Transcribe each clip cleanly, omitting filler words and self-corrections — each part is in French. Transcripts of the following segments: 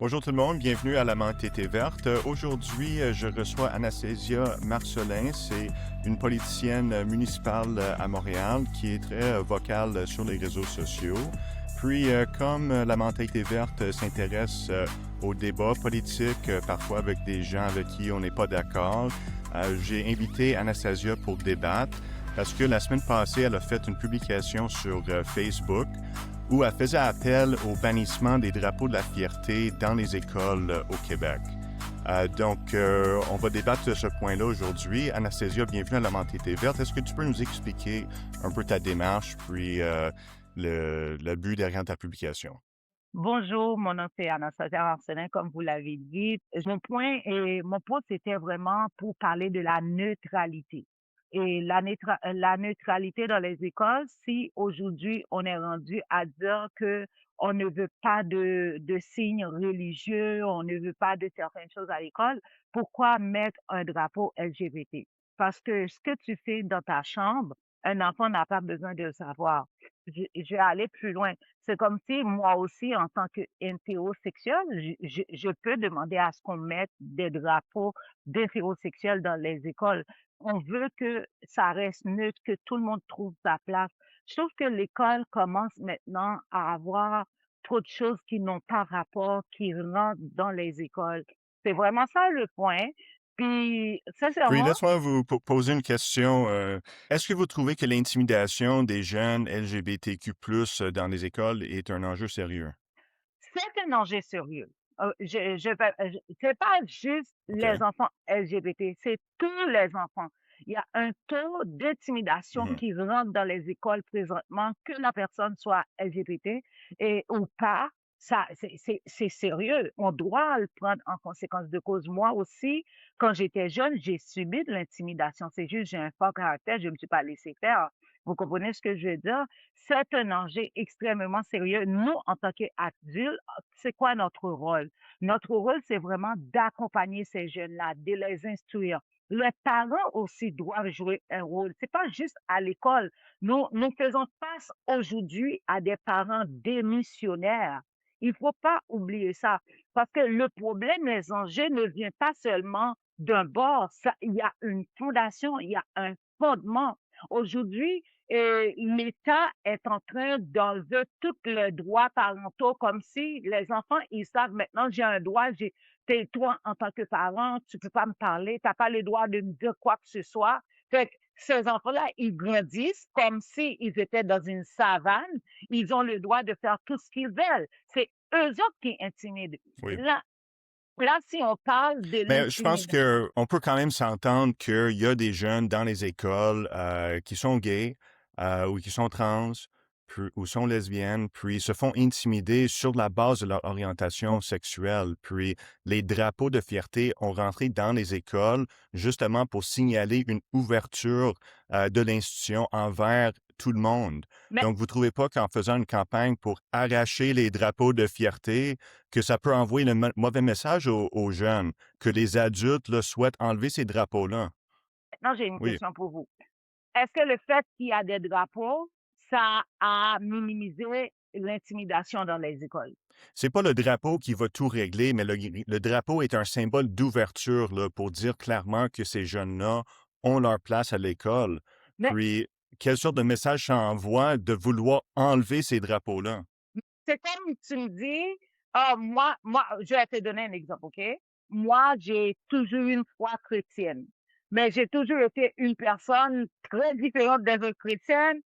Bonjour tout le monde, bienvenue à la Mentalité verte. Aujourd'hui, je reçois Anastasia Marcelin. C'est une politicienne municipale à Montréal qui est très vocale sur les réseaux sociaux. Puis, comme la Mentalité verte s'intéresse aux débats politiques, parfois avec des gens avec qui on n'est pas d'accord, j'ai invité Anastasia pour débattre parce que la semaine passée, elle a fait une publication sur Facebook où elle faisait appel au bannissement des drapeaux de la fierté dans les écoles au Québec. On va débattre de ce point-là aujourd'hui. Anastasia, bienvenue à la Mentalité verte. Est-ce que tu peux nous expliquer un peu ta démarche, puis le but derrière ta publication? Bonjour, mon nom c'est Anastasia Marcelin, comme vous l'avez dit. Mon point, c'était vraiment pour parler de la neutralité. Et la neutralité dans les écoles, si aujourd'hui on est rendu à dire que on ne veut pas de signes religieux, on ne veut pas de certaines choses à l'école, pourquoi mettre un drapeau LGBT? Parce que ce que tu fais dans ta chambre, un enfant n'a pas besoin de le savoir. Je vais aller plus loin. C'est comme si moi aussi, en tant qu'hétérosexuel, je peux demander à ce qu'on mette des drapeaux d'hétérosexuels dans les écoles. On veut que ça reste neutre, que tout le monde trouve sa place. Je trouve que l'école commence maintenant à avoir trop de choses qui n'ont pas rapport, qui rentrent dans les écoles. C'est vraiment ça le point. Puis, Puis sincèrement, laisse-moi vous poser une question. Est-ce que vous trouvez que l'intimidation des jeunes LGBTQ+ dans les écoles est un enjeu sérieux? c'est un enjeu sérieux. C'est pas juste les OK. enfants LGBT, c'est tous les enfants. Il y a un taux d'intimidation Mhm. qui rentre dans les écoles présentement, que la personne soit LGBT et ou pas. Ça, c'est sérieux. On doit le prendre en conséquence de cause. Moi aussi, quand j'étais jeune, j'ai subi de l'intimidation. C'est juste, j'ai un fort caractère, je ne me suis pas laissé faire. Vous comprenez ce que je veux dire? C'est un enjeu extrêmement sérieux. Nous, en tant qu'adultes, c'est quoi notre rôle? Notre rôle, c'est vraiment d'accompagner ces jeunes-là, de les instruire. Les parents aussi doivent jouer un rôle. C'est pas juste à l'école. Nous faisons face aujourd'hui à des parents démissionnaires. Il faut pas oublier ça. Parce que le problème, les enjeux ne viennent pas seulement d'un bord. Ça, il y a une fondation, il y a un fondement. Aujourd'hui, l'État est en train d'enlever tous les droits parentaux comme si les enfants, ils savent maintenant, j'ai un droit, t'es toi en tant que parent, tu peux pas me parler, t'as pas le droit de me dire quoi que ce soit. Fait que ces enfants-là, ils grandissent comme s'ils étaient dans une savane. Ils ont le droit de faire tout ce qu'ils veulent. C'est eux autres qui intimident. Oui. Là, si on parle de Mais je pense l'intimidation, que on peut quand même s'entendre qu'il y a des jeunes dans les écoles qui sont gays ou qui sont trans ou sont lesbiennes, puis se font intimider sur la base de leur orientation sexuelle. Puis les drapeaux de fierté ont rentré dans les écoles justement pour signaler une ouverture de l'institution envers tout le monde. mais Donc, vous trouvez pas qu'en faisant une campagne pour arracher les drapeaux de fierté, que ça peut envoyer le mauvais message aux jeunes, que les adultes là, souhaitent enlever ces drapeaux-là? maintenant, j'ai une Oui. question pour vous. Est-ce que le fait qu'il y a des drapeaux, ça a minimisé l'intimidation dans les écoles? C'est pas le drapeau qui va tout régler, mais le drapeau est un symbole d'ouverture là, pour dire clairement que ces jeunes-là ont leur place à l'école. Mais Puis, quelle sorte de message ça envoie de vouloir enlever ces drapeaux-là? c'est comme tu me dis, ah, je vais te donner un exemple, OK? Moi, j'ai toujours eu une foi chrétienne, mais j'ai toujours été une personne très différente des autres chrétiennes.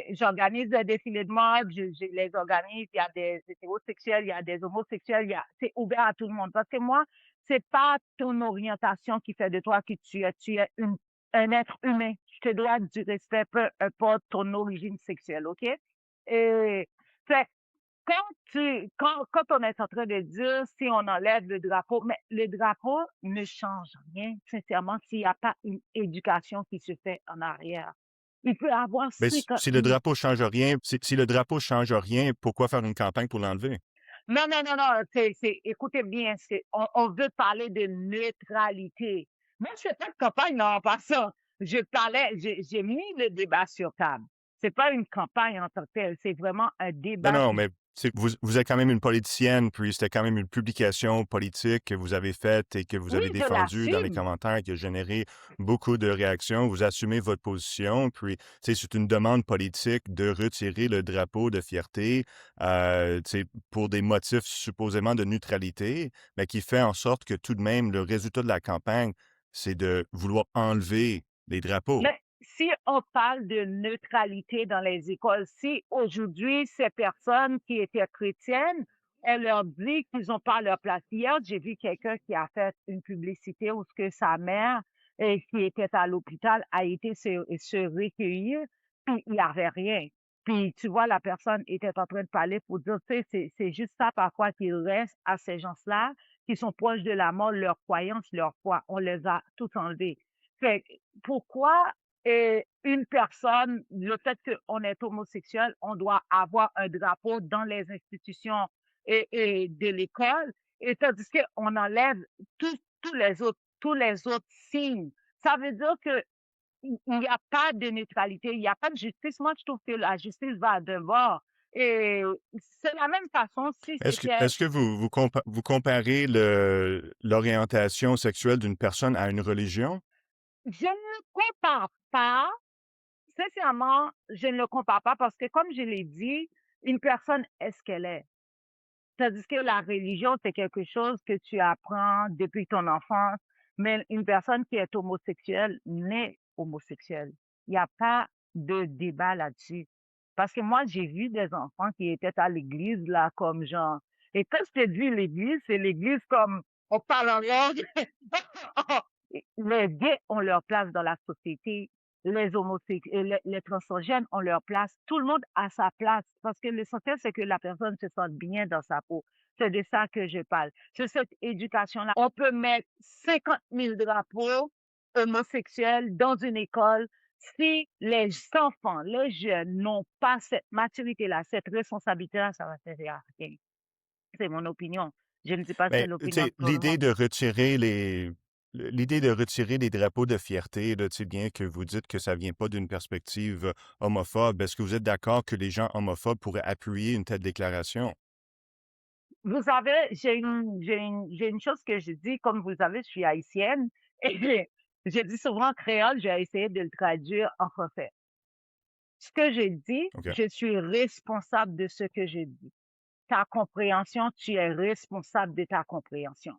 J'organise des défilés de mode, je les organise, il y a des hétérosexuels, il y a des homosexuels, c'est ouvert à tout le monde. Parce que moi, c'est pas ton orientation qui fait de toi qui tu es un être humain. Je te dois du respect, peu importe ton origine sexuelle, OK? Et, fait quand on est en train de dire si on enlève le drapeau, mais le drapeau ne change rien, sincèrement, s'il n'y a pas une éducation qui se fait en arrière. Il peut avoir Ben, 50 si le drapeau change rien, si le drapeau change rien, pourquoi faire une campagne pour l'enlever? non, non, non, non, écoutez bien, on veut parler de neutralité. Moi, je fais pas de campagne, non, en passant. J'ai mis le débat sur table. C'est pas une campagne en tant que telle, c'est vraiment un Non, débat non, qui, mais Vous êtes quand même une politicienne, puis c'était quand même une publication politique que vous avez faite et que vous Oui, avez je défendue dans les l'assume. commentaires qui a généré beaucoup de réactions. Vous assumez votre position, puis c'est une demande politique de retirer le drapeau de fierté pour des motifs supposément de neutralité, mais qui fait en sorte que tout de même, le résultat de la campagne, c'est de vouloir enlever les drapeaux. Mais si on parle de neutralité dans les écoles, si aujourd'hui ces personnes qui étaient chrétiennes, elle leur dit qu'ils n'ont pas leur place. Hier, j'ai vu quelqu'un qui a fait une publicité où ce que sa mère, qui était à l'hôpital, a été se recueillir, puis il n'y avait rien. Puis tu vois, la personne était en train de parler pour dire, tu sais, c'est juste ça parfois qu'il reste à ces gens-là qui sont proches de la mort, leur croyance, leur foi. On les a tous enlevés. Fait que pourquoi une personne, le fait qu'on est homosexuel, on doit avoir un drapeau dans les institutions et de l'école, et tandis qu'on enlève tous les autres signes. Ça veut dire que il n'y a pas de neutralité, il n'y a pas de justice. Moi, je trouve que la justice va devoir. Et c'est la même façon si c'était. Est-ce que vous comparez l'orientation sexuelle d'une personne à une religion? Je ne compare pas. Sincèrement, je ne le compare pas parce que, comme je l'ai dit, une personne est ce qu'elle est. Tandis que la religion, c'est quelque chose que tu apprends depuis ton enfance, mais une personne qui est homosexuelle naît homosexuelle. Il n'y a pas de débat là-dessus. Parce que moi, j'ai vu des enfants qui étaient à l'église, là, comme genre. Et quand je te dis l'église, c'est l'église comme on parle en langue. Les gays ont leur place dans la société, les homosexuels, les transgènes ont leur place. Tout le monde a sa place parce que l'essentiel, c'est que la personne se sente bien dans sa peau. C'est de ça que je parle. Sur cette éducation-là, on peut mettre 50 000 drapeaux homosexuels dans une école. Si les enfants, les jeunes n'ont pas cette maturité-là, cette responsabilité-là, ça va servir à rien. C'est mon opinion. Je ne dis pas que c'est Mais, tu l'opinion de sais, tout le monde. l'idée de retirer les drapeaux de fierté, là, tu sais bien que vous dites que ça vient pas d'une perspective homophobe. Est-ce que vous êtes d'accord que les gens homophobes pourraient appuyer une telle déclaration? Vous savez, j'ai une chose que je dis, comme vous savez, je suis haïtienne, et je dis souvent créole, j'ai essayé de le traduire en français. Ce que je dis, OK. je suis responsable de ce que je dis. Ta compréhension, tu es responsable de ta compréhension.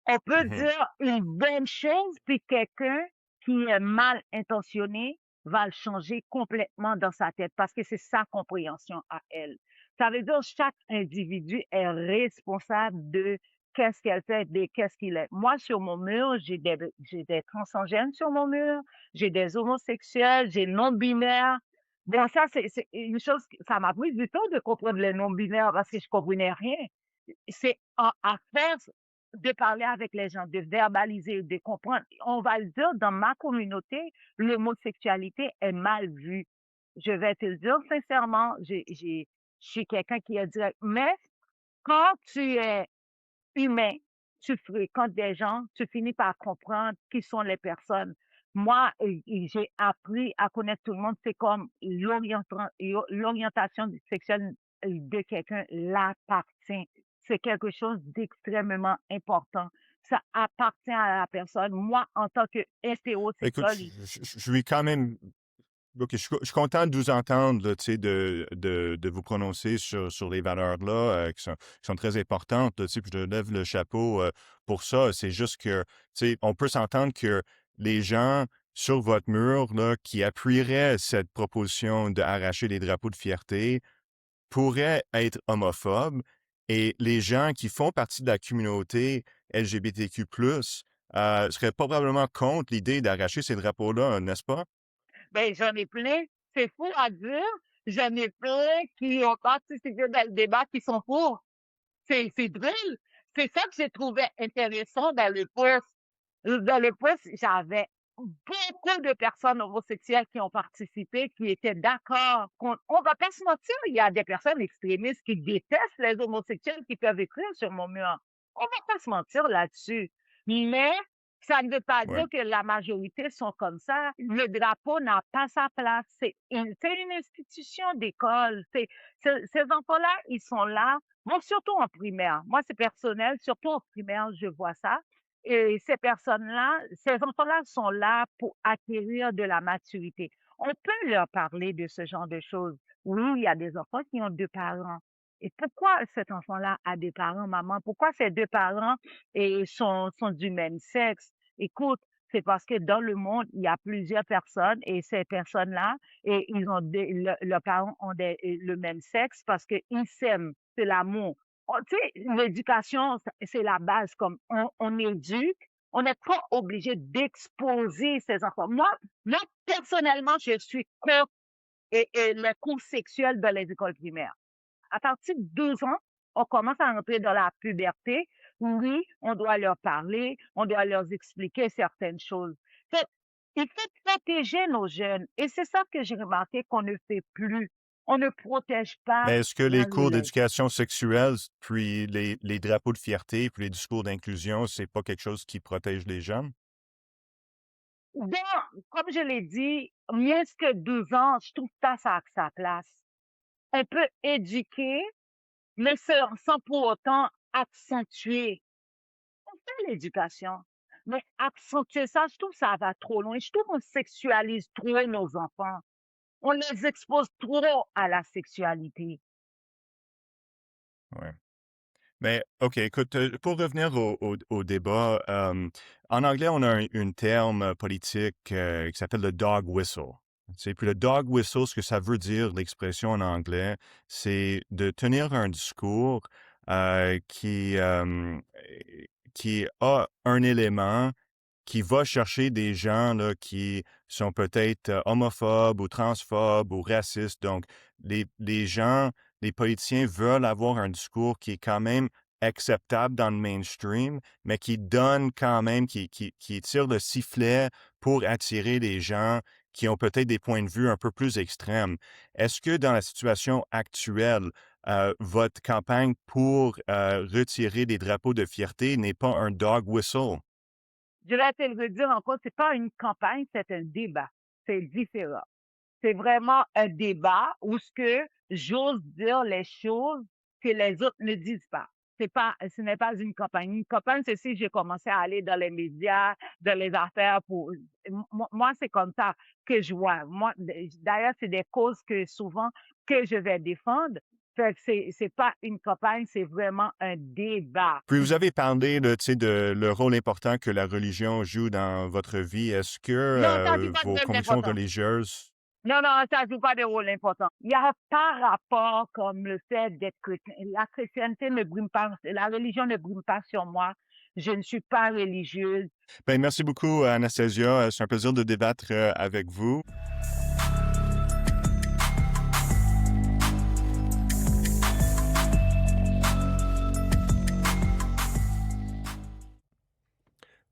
On peut Mhm. dire une bonne chose, puis quelqu'un qui est mal intentionné va le changer complètement dans sa tête parce que c'est sa compréhension à elle. Ça veut dire que chaque individu est responsable de qu'est-ce qu'elle fait, de qu'est-ce qu'il est. Moi, sur mon mur, j'ai des transgènes sur mon mur, j'ai des homosexuels, j'ai non-binaires. Bon, ça, c'est une chose, ça m'a pris du temps de comprendre les non-binaires parce que je comprenais rien. C'est à faire de parler avec les gens, de verbaliser, de comprendre. On va le dire, dans ma communauté, l'homosexualité est mal vue. Je vais te le dire sincèrement, je suis quelqu'un qui est direct. Mais quand tu es humain, tu fréquentes des gens, tu finis par comprendre qui sont les personnes. Moi, j'ai appris à connaître tout le monde. C'est comme l'orientation sexuelle de quelqu'un l'appartient. C'est quelque chose d'extrêmement important. Ça appartient à la personne. Moi, en tant que Écoute, hétérosexuel, je suis quand même. OK, je suis content de vous entendre, là, tu sais, de vous prononcer sur les valeurs-là qui sont très importantes, là, tu sais, puis je lève le chapeau pour ça. C'est juste que, tu sais, on peut s'entendre que les gens sur votre mur, là, qui appuieraient cette proposition d'arracher les drapeaux de fierté pourraient être homophobes et les gens qui font partie de la communauté LGBTQ+, seraient probablement contre l'idée d'arracher ces drapeaux-là, n'est-ce pas? ben, j'en ai plein. C'est fou à dire. J'en ai plein qui ont participé dans le débat qui sont pour. C'est drôle. C'est ça que j'ai trouvé intéressant dans le post. Dans le post, j'avais beaucoup de personnes homosexuelles qui ont participé, qui étaient d'accord. On va pas se mentir, il y a des personnes extrémistes qui détestent les homosexuels qui peuvent écrire sur mon mur. On va pas se mentir là-dessus. Mais Ça ne veut pas Ouais. dire que la majorité sont comme ça. Le drapeau n'a pas sa place. C'est une institution d'école. Ces enfants-là, ils sont là. Bon, surtout en primaire. Moi, c'est personnel. Surtout en primaire, je vois ça. Et ces personnes-là, ces enfants-là sont là pour acquérir de la maturité. On peut leur parler de ce genre de choses. Oui, il y a des enfants qui ont deux parents. Et pourquoi cet enfant-là a deux parents, maman? Pourquoi ces deux parents sont du même sexe? Écoute, c'est parce que dans le monde, il y a plusieurs personnes et ces personnes-là, et leurs parents ont le même sexe parce qu'ils s'aiment, c'est l'amour. Tu sais, l'éducation, c'est la base, comme on éduque, on n'est pas obligé d'exposer ces enfants. Moi, personnellement, je suis contre les cours sexuels dans les écoles primaires. À partir de 12 ans, on commence à entrer dans la puberté. Oui, on doit leur parler, on doit leur expliquer certaines choses. Fait, il faut protéger nos jeunes. Et c'est ça que j'ai remarqué qu'on ne fait plus. On ne protège pas Mais est-ce que la les cours relève. d'éducation sexuelle, puis les drapeaux de fierté, puis les discours d'inclusion, c'est pas quelque chose qui protège les jeunes? Comme je l'ai dit, mieux que 12 ans, je trouve pas ça à sa place. On peut éduquer, mais sans pour autant accentuer. On fait l'éducation. Mais accentuer ça, je trouve que ça va trop loin. Je trouve qu'on sexualise trop nos enfants. On les expose trop à la sexualité. Ouais. Mais OK, écoute, pour revenir au débat, en anglais, on a un terme politique qui s'appelle le dog whistle. Tu sais, puis le dog whistle, ce que ça veut dire, l'expression en anglais, c'est de tenir un discours qui a un élément qui va chercher des gens là, qui sont peut-être homophobes ou transphobes ou racistes. Donc, les gens, les politiciens veulent avoir un discours qui est quand même acceptable dans le mainstream, mais qui donne quand même, qui tire le sifflet pour attirer des gens qui ont peut-être des points de vue un peu plus extrêmes. Est-ce que dans la situation actuelle, votre campagne pour retirer des drapeaux de fierté n'est pas un dog whistle? Je vais te le redire encore, c'est pas une campagne, c'est un débat. C'est différent. C'est vraiment un débat où j'ose dire les choses que les autres ne disent pas. Ce n'est pas une campagne. Une campagne, c'est si j'ai commencé à aller dans les médias, dans les affaires moi, c'est comme ça que je vois. Moi, d'ailleurs, c'est des causes que souvent, que je vais défendre. Fait que c'est pas une campagne, c'est vraiment un débat. Puis vous avez parlé de, tu sais, de le rôle important que la religion joue dans votre vie. Est-ce que Non, ça joue pas de vos rôle convictions important. religieuses... Non, non, ça joue pas de rôle important. Il n'y a pas rapport comme le fait d'être chrétien. La chrétienté ne brime pas, la religion ne brime pas sur moi. Je ne suis pas religieuse. Ben, merci beaucoup, Anastasia. C'est un plaisir de débattre avec vous.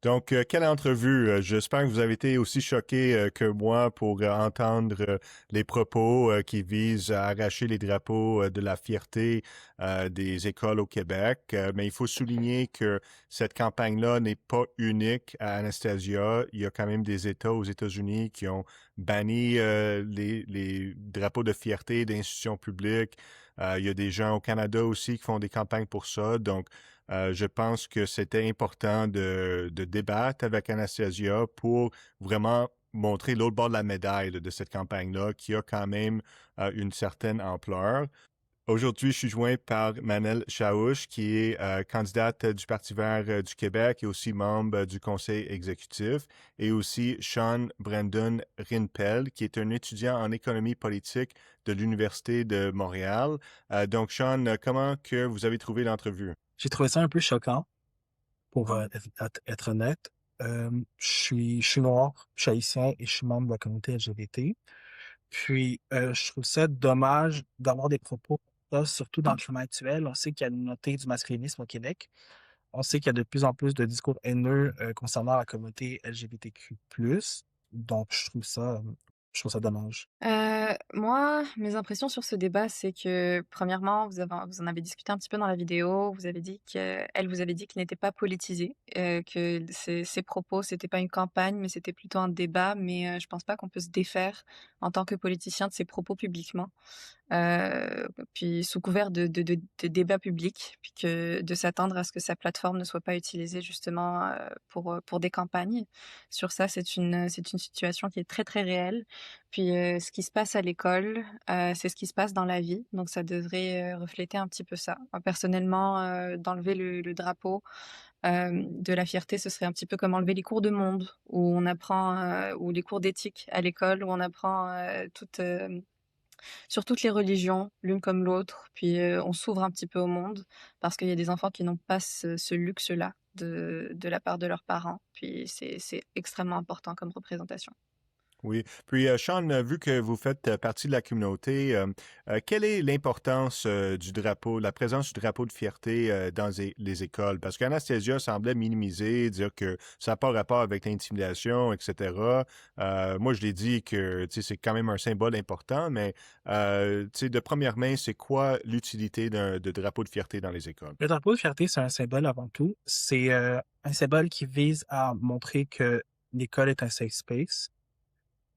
Donc, quelle entrevue! J'espère que vous avez été aussi choqués que moi pour entendre les propos qui visent à arracher les drapeaux de la fierté des écoles au Québec. Mais il faut souligner que cette campagne-là n'est pas unique à Anastasia. Il y a quand même des États aux États-Unis qui ont banni les drapeaux de fierté d'institutions publiques. Il y a des gens au Canada aussi qui font des campagnes pour ça. Donc, je pense que c'était important de débattre avec Anastasia pour vraiment montrer l'autre bord de la médaille de cette campagne-là qui a quand même une certaine ampleur. Aujourd'hui, je suis joint par Manel Chaouche, qui est candidate du Parti vert du Québec et aussi membre du conseil exécutif, et aussi Sean Brandon Rinpel, qui est un étudiant en économie politique de l'Université de Montréal. Donc, Sean, comment que vous avez trouvé l'entrevue? J'ai trouvé ça un peu choquant, pour être honnête. Je suis noir, je suis haïtien et je suis membre de la communauté LGBT. Puis, je trouve ça dommage d'avoir des propos comme ça, surtout dans le climat actuel. On sait qu'il y a une montée du masculinisme au Québec. On sait qu'il y a de plus en plus de discours haineux concernant la communauté LGBTQ+. Donc, je trouve ça Je trouve ça dommage. Moi, mes impressions sur ce débat, c'est que premièrement, vous en avez discuté un petit peu dans la vidéo, elle vous avait dit qu'il n'était pas politisé, que ses propos, c'était pas une campagne, mais c'était plutôt un débat, mais je pense pas qu'on peut se défaire en tant que politicien de ses propos publiquement. Puis sous couvert de débats publics, puis que de s'attendre à ce que sa plateforme ne soit pas utilisée justement, pour des campagnes. Sur ça, c'est une situation qui est très, très réelle. Puis, ce qui se passe à l'école, c'est ce qui se passe dans la vie, donc ça devrait, refléter un petit peu ça. Moi personnellement, d'enlever le drapeau, de la fierté, ce serait un petit peu comme enlever les cours de monde où on apprend, ou les cours d'éthique à l'école où on apprend, sur toutes les religions, l'une comme l'autre, puis on s'ouvre un petit peu au monde parce qu'il y a des enfants qui n'ont pas ce luxe-là de la part de leurs parents, puis c'est extrêmement important comme représentation. Oui. Puis, Sean, vu que vous faites partie de la communauté, quelle est l'importance du drapeau, la présence du drapeau de fierté dans les écoles? Parce qu'Anastasia semblait minimiser, dire que ça n'a pas rapport avec l'intimidation, etc. Moi, je l'ai dit que c'est quand même un symbole important, mais de première main, c'est quoi l'utilité de drapeau de fierté dans les écoles? Le drapeau de fierté, c'est un symbole avant tout. C'est un symbole qui vise à montrer que l'école est un safe space.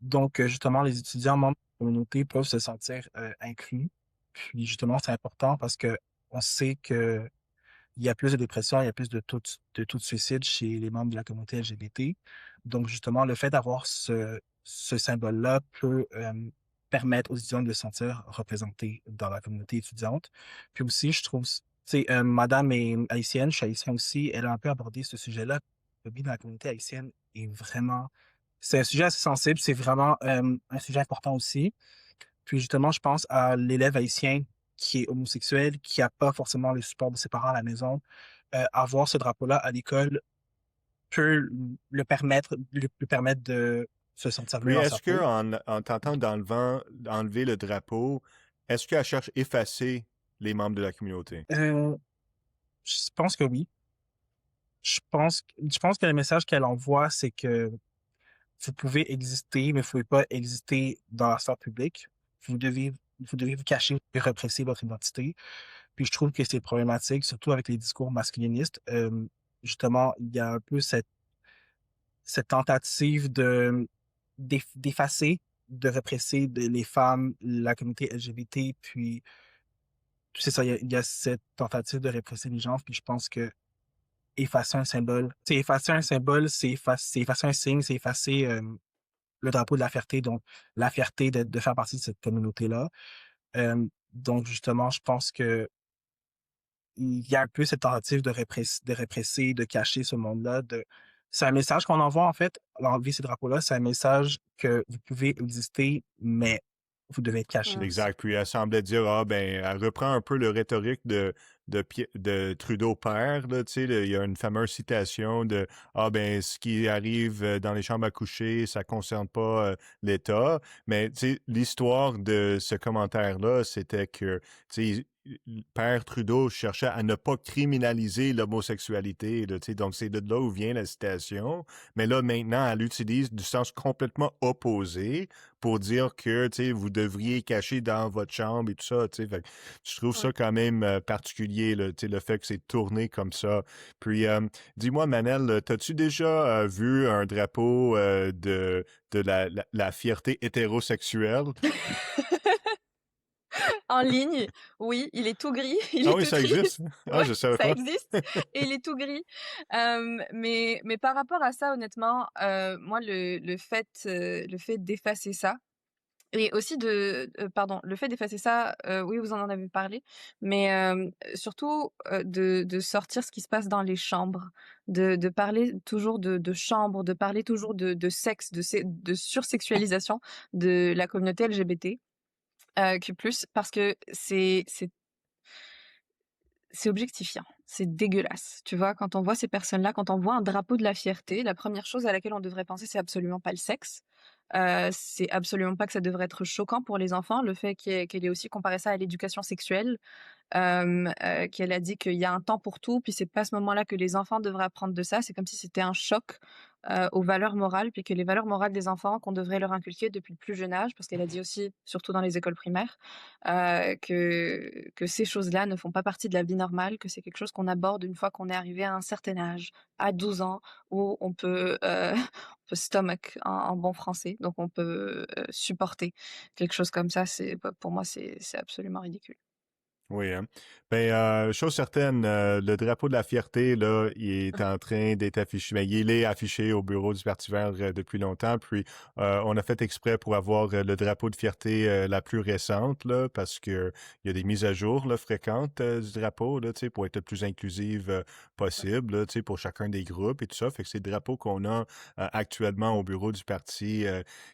Donc, justement, les étudiants membres de la communauté peuvent se sentir inclus. Puis, justement, c'est important parce que on sait que il y a plus de dépression, il y a plus de taux de suicide chez les membres de la communauté LGBT. Donc, justement, le fait d'avoir ce symbole-là peut permettre aux étudiants de se sentir représentés dans la communauté étudiante. Puis aussi, je trouve, tu sais, madame est haïtienne, je suis haïtien aussi, elle a un peu abordé ce sujet-là. Le vie dans la communauté haïtienne est vraiment, c'est un sujet assez sensible, c'est vraiment un sujet important aussi. Puis justement, je pense à l'élève haïtien qui est homosexuel, qui a pas forcément le support de ses parents à la maison. Avoir ce drapeau-là à l'école peut lui permettre de se sentir mieux Puis, dans sa est-ce que peau. en tentant d'enlever le drapeau, est-ce qu'elle cherche à effacer les membres de la communauté? Euh, je pense que oui. Je pense que le message qu'elle envoie, c'est que vous pouvez exister, mais vous pouvez pas exister dans la sphère publique. Vous devez vous cacher et represser votre identité. Puis je trouve que c'est problématique, surtout avec les discours masculinistes. Justement, il y a un peu cette tentative d'effacer, de répresser les femmes, la communauté LGBT, puis c'est ça, il y a cette tentative de répresser les gens, puis je pense que effacer un symbole, c'est effacer un symbole, c'est effacer un signe, c'est effacer le drapeau de la fierté, donc la fierté de faire partie de cette communauté-là. Donc justement, je pense que il y a un peu cette tentative de répresser, de cacher ce monde-là. C'est un message qu'on envoie, en fait, enlever ces drapeaux-là. C'est un message que vous pouvez exister, mais vous devez être caché Mmh. aussi. Exact. Puis elle semblait dire, ah ben, elle reprend un peu le rhétorique de Trudeau père, là, tu sais, il y a une fameuse citation de, ah ben, ce qui arrive dans les chambres à coucher, ça concerne pas l'État. Mais, tu sais, l'histoire de ce commentaire-là, c'était que, tu sais, Père Trudeau cherchait à ne pas criminaliser l'homosexualité, là, tu sais, donc c'est de là où vient la citation. Mais là, maintenant, elle utilise du sens complètement opposé pour dire que, tu sais, vous devriez cacher dans votre chambre et tout ça, tu sais. Fait que je trouve ça Ouais. quand même particulier, là, tu sais, le fait que c'est tourné comme ça. Puis, dis-moi, Manel, t'as-tu déjà vu un drapeau de la fierté hétérosexuelle? En ligne, oui, il est tout gris, il Ah est oui, tout ça triste. existe? Ah, Ouais, je savais ça pas. existe et il est tout gris. Mais par rapport à ça, honnêtement, moi, le fait d'effacer ça et aussi pardon, le fait d'effacer ça, oui, vous en avez parlé, mais surtout, de sortir ce qui se passe dans les chambres, de parler toujours de chambres, de parler toujours de sexe, de sursexualisation de la communauté LGBT, Q+, parce que c'est objectifiant, c'est dégueulasse. Tu vois? Quand on voit ces personnes-là, quand on voit un drapeau de la fierté, la première chose à laquelle on devrait penser, c'est absolument pas le sexe. C'est absolument pas que ça devrait être choquant pour les enfants, le fait qu'elle ait aussi comparé ça à l'éducation sexuelle, qu'elle a dit qu'il y a un temps pour tout, puis c'est pas à ce moment-là que les enfants devraient apprendre de ça. C'est comme si c'était un choc aux valeurs morales, puis que les valeurs morales des enfants, qu'on devrait leur inculquer depuis le plus jeune âge, parce qu'elle a dit aussi, surtout dans les écoles primaires, que ces choses-là ne font pas partie de la vie normale, que c'est quelque chose qu'on aborde une fois qu'on est arrivé à un certain âge, à 12 ans, où on peut, on peut stomach en bon français, donc on peut, supporter quelque chose comme ça. C'est bah, pour moi, c'est absolument ridicule. Oui, hein. Ben, chose certaine, le drapeau de la fierté, là, il est en train d'être affiché. Ben, il est affiché au bureau du Parti vert depuis longtemps. Puis, on a fait exprès pour avoir le drapeau de fierté la plus récente, là, parce que il y a des mises à jour là, fréquentes du drapeau, là, tu sais, pour être le plus inclusive possible, là, tu sais, pour chacun des groupes et tout ça. Fait que c'est le drapeau qu'on a actuellement au bureau du parti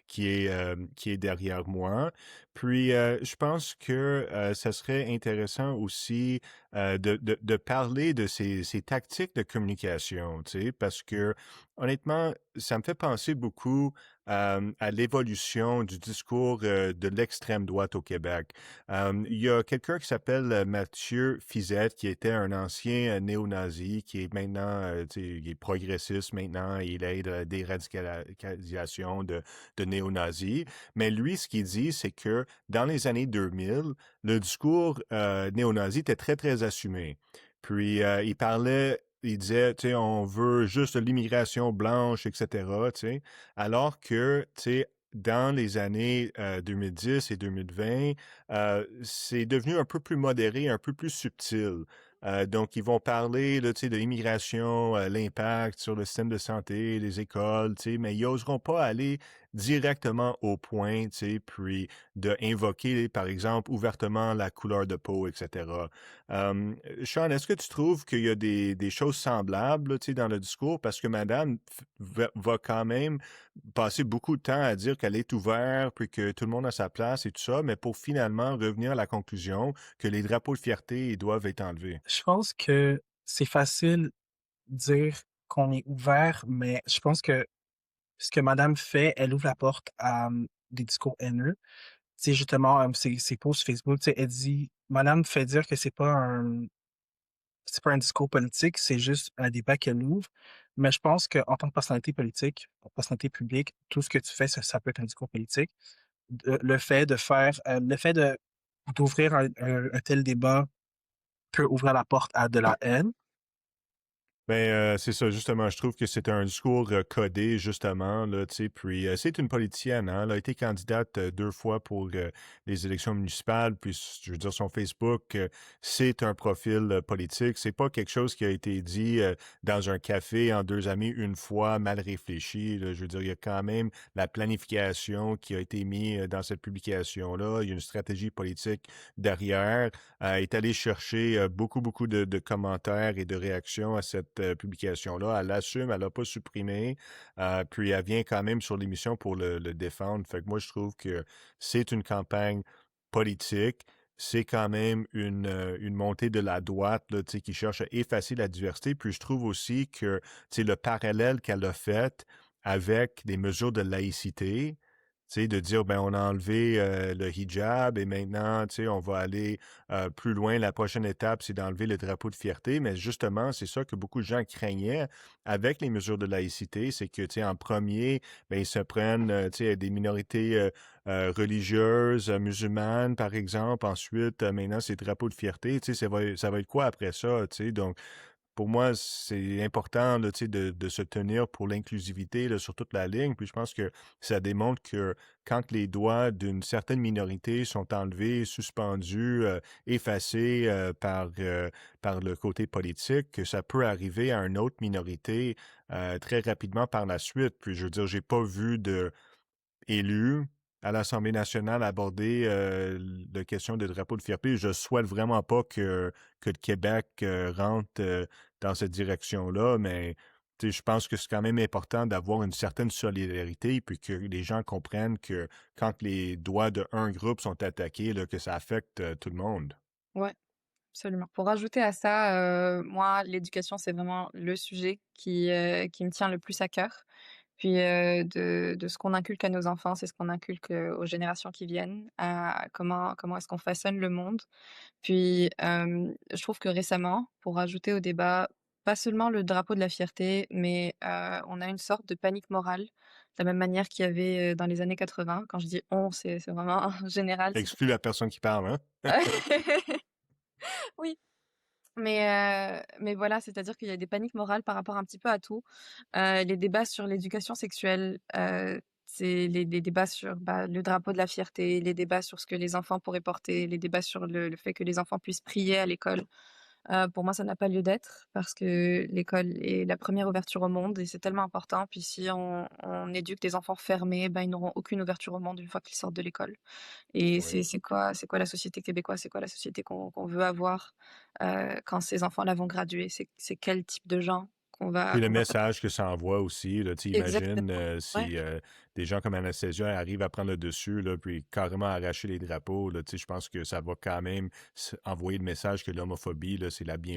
qui est derrière moi. Puis, je pense que ça serait intéressant aussi de parler de ces tactiques de communication, tu sais, parce que honnêtement, ça me fait penser beaucoup à l'évolution du discours de l'extrême droite au Québec. Il y a quelqu'un qui s'appelle Mathieu Fizette, qui était un ancien néo-nazi, qui est maintenant, tu sais, il est progressiste maintenant, il aide à la déradicalisation de néo-nazis. Mais lui, ce qu'il dit, c'est que dans les années 2000, le discours néo-nazi était très, très assumé. Puis, il disait, tu sais, on veut juste de l'immigration blanche, etc., tu sais, alors que, tu sais, dans les années 2010 et 2020, c'est devenu un peu plus modéré, un peu plus subtil. Donc, ils vont parler là, tu sais, de l'immigration, l'impact sur le système de santé, les écoles, tu sais, mais ils n'oseront pas aller directement au point, tu sais, puis de invoquer, par exemple, ouvertement la couleur de peau, etc. Sean, est-ce que tu trouves qu'il y a des choses semblables, là, tu sais, dans le discours? Parce que Madame va quand même passer beaucoup de temps à dire qu'elle est ouverte, puis que tout le monde a sa place et tout ça, mais pour finalement revenir à la conclusion que les drapeaux de fierté, ils doivent être enlevés. Je pense que c'est facile de dire qu'on est ouvert, mais je pense que ce que madame fait, elle ouvre la porte à des discours haineux. Tu sais, justement, ses posts Facebook, tu sais, elle dit, madame fait dire que c'est pas un discours politique, c'est juste un débat qu'elle ouvre. Mais je pense qu'en tant que personnalité politique, personnalité publique, tout ce que tu fais, ça peut être un discours politique. Le fait d'ouvrir un tel débat peut ouvrir la porte à de la haine. Ben, c'est ça, justement. Je trouve que c'est un discours codé, justement, là, tu sais. Puis, c'est une politicienne, hein. Elle a été candidate 2 fois pour les élections municipales. Puis, je veux dire, son Facebook, c'est un profil politique. C'est pas quelque chose qui a été dit dans un café en deux amis une fois, mal réfléchi, là. Je veux dire, il y a quand même la planification qui a été mise dans cette publication-là. Il y a une stratégie politique derrière. Elle est allée chercher beaucoup, beaucoup de commentaires et de réactions à cette publication-là. Elle l'assume, elle l'a pas supprimé, puis elle vient quand même sur l'émission pour le défendre. Fait que moi, je trouve que c'est une campagne politique. C'est quand même une montée de la droite là, tu sais, qui cherche à effacer la diversité. Puis je trouve aussi que tu sais, le parallèle qu'elle a fait avec des mesures de laïcité, tu sais, de dire, ben, on a enlevé le hijab et maintenant, tu sais, on va aller plus loin. La prochaine étape, c'est d'enlever le drapeau de fierté. Mais justement, c'est ça que beaucoup de gens craignaient avec les mesures de laïcité. C'est que, tu sais, en premier, ben, ils se prennent, tu sais, des minorités religieuses, musulmanes, par exemple. Ensuite, maintenant, c'est le drapeau de fierté. Tu sais, ça va être quoi après ça, tu sais? Donc, pour moi, c'est important là, tu sais, de se tenir pour l'inclusivité là, sur toute la ligne. Puis je pense que ça démontre que quand les droits d'une certaine minorité sont enlevés, suspendus, effacés par le côté politique, que ça peut arriver à une autre minorité très rapidement par la suite. Puis je veux dire, j'ai pas vu de élu à l'Assemblée nationale aborder la question des drapeaux de fierté. Je souhaite vraiment pas que le Québec rentre dans cette direction-là, mais tu sais, je pense que c'est quand même important d'avoir une certaine solidarité puis que les gens comprennent que quand les droits d'un groupe sont attaqués, là, que ça affecte tout le monde. Ouais, absolument. Pour rajouter à ça, moi, l'éducation, c'est vraiment le sujet qui me tient le plus à cœur. Puis, de ce qu'on inculque à nos enfants, c'est ce qu'on inculque, aux générations qui viennent, à comment est-ce qu'on façonne le monde. Puis, je trouve que récemment, pour rajouter au débat, pas seulement le drapeau de la fierté, mais on a une sorte de panique morale, de la même manière qu'il y avait, dans les années 80. Quand je dis «on», c'est vraiment général, c'est Exclut la personne qui parle, hein? oui, mais voilà, c'est-à-dire qu'il y a des paniques morales par rapport un petit peu à tout. Les débats sur l'éducation sexuelle, c'est les débats sur, bah, le drapeau de la fierté, les débats sur ce que les enfants pourraient porter, les débats sur le fait que les enfants puissent prier à l'école. Pour moi, ça n'a pas lieu d'être parce que l'école est la première ouverture au monde et c'est tellement important. Puis si on éduque des enfants fermés, ben, ils n'auront aucune ouverture au monde une fois qu'ils sortent de l'école. Et Oui. c'est quoi la société québécoise? C'est quoi la société qu'on veut avoir, quand ces enfants-là vont graduer? C'est quel type de gens Puis le qu'on va message que ça envoie aussi, là, tu sais, imagine exactement, ouais. si des gens comme Anastasia arrivent à prendre le dessus, là, puis carrément arracher les drapeaux, là, tu sais, je pense que ça va quand même envoyer le message que l'homophobie, là, c'est la bienvenue.